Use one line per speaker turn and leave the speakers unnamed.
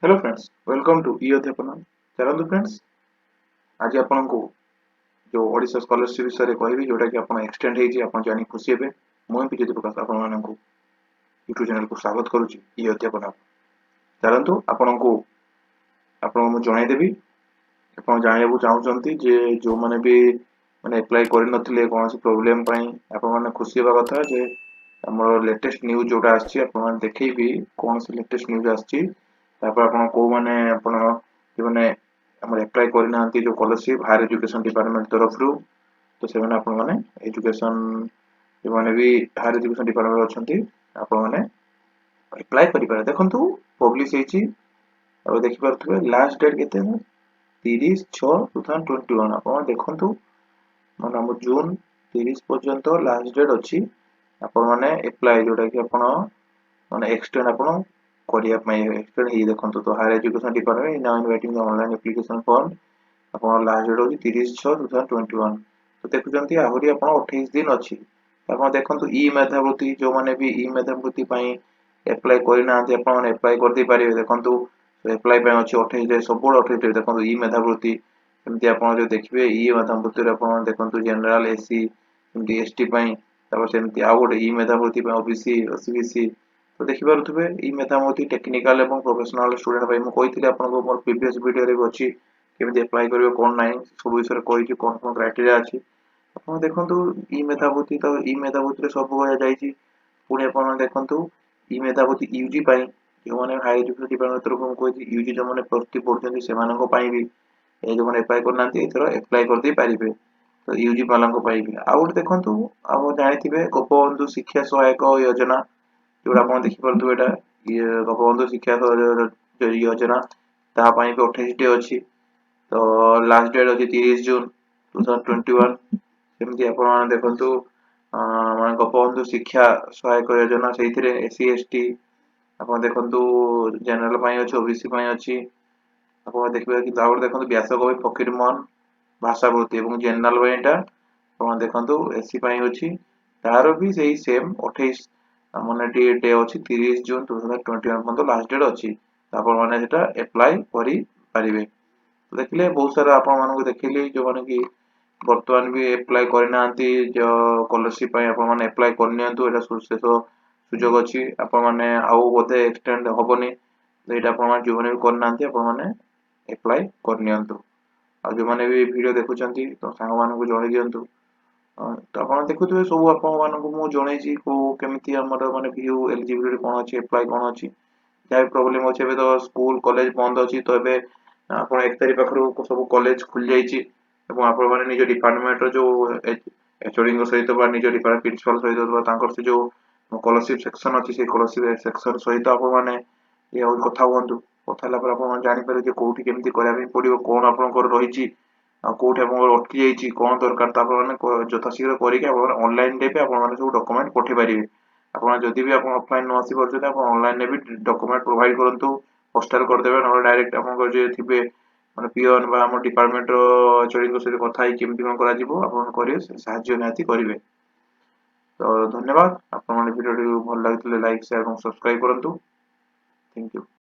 Hello friends, welcome to eअध्यापन। चलतु friends, आज आपको जो ओडिशा स्कॉलरशिप विषय कहबी जोटा कि आपन एक्सटेंड हेजी आपन जानि खुशी हेबे। मोय भी ज्योति प्रकाश आपन माननकु यूट्यूब चैनल को स्वागत करूची eअध्यापन। चलतु आपन मु जणाई देबी आपन जानिबु चाहुचंती जे जो माने भी माने अप्लाई करि नथिले कोनसी प्रॉब्लम पई आपन माने खुशी हेबा कथा जे हमर लेटेस्ट न्यूज़ जोटा आछि आपन माने देखैबी कोनसी लेटेस्ट न्यूज़ आछि तापर आपन को माने आपन जे माने हमर अप्लाई करि नांती जो स्कॉलरशिप हायर एजुकेशन डिपार्टमेंट तरफ रु तो से माने आपन माने एजुकेशन जे माने भी हायर एजुकेशन डिपार्टमेंट अछंती आपन माने अप्लाई करि पारे। देखंतु पब्लिश हेची अब देखि पारथुबे लास्ट डेट केते 30/6/2021 आपण देखंतु माने हम जून 30 पर्यंत लास्ट डेट अछि आपण माने अप्लाई जोटा कि आपण माने एक्सटेंड आपण करिया पई एक्सटेंड ही देखंतु तो higher education department now inviting the online application form आपण लास्ट डेट अछि 30/6/2021 तो देखुचंती आहुरी आपण 28 दिन अछि। आपण देखंतु ई मेधावृत्ति जो माने भी ई मेधावृत्ति पई अप्लाई करि नांती आपण माने अप्लाई कर दी पारिबे। देखंतु अप्लाई पई अछि 28 डे सब 28 डे देखंतु ई मेधावृत्ति एमती आपण जो देखिबे ई मेधावृत्ति रे आपण देखंतु जनरल एससी एमती एसटी पई तापर सेमती आ गोटे ई मेधावृत्ति पई ओबीसी ओसीबीसी तो देखि पारुथबे ई मेधावृत्ति टेक्निकल एवं प्रोफेशनल स्टूडेंट पई मु कहिथिले आपण को मोर प्रीवियस वीडियो रे अछि केमती अप्लाई करिवे कोन नाही सब विषय कहि कोन कोन क्राइटेरिया अछि आपण देखंतु ई मेधावृत्ति तो ई मेधावृत्ति रे सब होया जाईची। पुणे आपण देखंतु ई मेधावृत्ति यूजी पई जो माने हाई एजुकेशन डिपार्टमेंट तरफ हम कहि यूजी जो माने प्रति पढुचंती सेमानन पई भी ए जो माने अप्लाई करनांती एथरो अप्लाई कर दे पारिबे तो यूजी वाला को पाई भी आउट देखंतु अब जानिथिबे गोपबंधु शिक्षा सहायक योजना जोड़ा आपण देखि परथु एटा ये गोपबंधु शिक्षा योजना ता पई भी 28 डे अछि तो लास्ट डेट अछि 30 जून 2021 सेमती आपण देखंतु माने गोपबंधु शिक्षा सहायक योजना सेथिरे एससी एसटी आपण देखंतु जनरल पई अछि ओबीसी पई अछि आपण देखबे कि आउट देखंतु व्यासकवि फकीर मोहन भाषावृत्ति एवं जनरल पई एटा आपण देखंतु एससी पई अछि तारो भी सेही सेम 28 माने डे अछि 30 जून 2021 पर्यंत लास्ट डेट अछि आपण माने सेटा अप्लाई करि परिबे। तो देखिले बहुत सारा आपण मानको देखिले जो माने कि वर्तमान भी अप्लाई करनांती जो स्कॉलरशिप पई आपण माने अप्लाई करनियंतु एटा शेष सुजोग अछि आपण माने आउ बोधे एक्सटेंड होबनी तो एटा आपण माने जो माने भी करनांती आपण माने अप्लाई करनियंतु आ जो माने भी वीडियो देखुचंती तो सांग मानको जणै दियंतु तो आपण देखुथबे सब आपण मानको मु जणैची को केमिति हमर माने व्यू एलिजिबिलिटी कोन अछि अप्लाई कोन अछि जाय प्रॉब्लम अछि एबे तो स्कूल कॉलेज बंद अछि तो एबे आपण 1 तारिख पाखरु सब कॉलेज खुल जाईची एवं आपण माने निज डिपार्टमेंट रो जो एचओडी सहित बा निज डिपार्टमेंट प्रिंसिपल सहित बा तांकर से जो स्कॉलरशिप सेक्शन अछि से स्कॉलरशिप सेक्शन सहित आपण माने ये और कथा हुअंतु कथा ला पर आपण जानि पारे जे कोठी केमिति करा भी पड़िबो कोन आपनकर रहिची आ कोठी आपनकर अटकी जाईची कोन दरकार त आपण माने जथा शीघ्र करिके आपण ऑनलाइन देबे आपण माने सब डॉक्यूमेंट पठे पारिबे। आपण जदि भी आपण ऑफलाइन न आसी परछते आपण ऑनलाइन ने भी डॉक्यूमेंट प्रोवाइड करंतु पोस्टल कर देबे न डायरेक्ट आपनकर जे थिबे माने पियन बा हम डिपार्टमेंट रो एचओडी सहित कथा ही केमिति कोन करा जिवो आपण करिवे साहाय्य नाति करिवे। तो धन्यवाद आपण माने वीडियो भल लागितले लाइक शेयर एवं सब्सक्राइब करंतु। Thank you.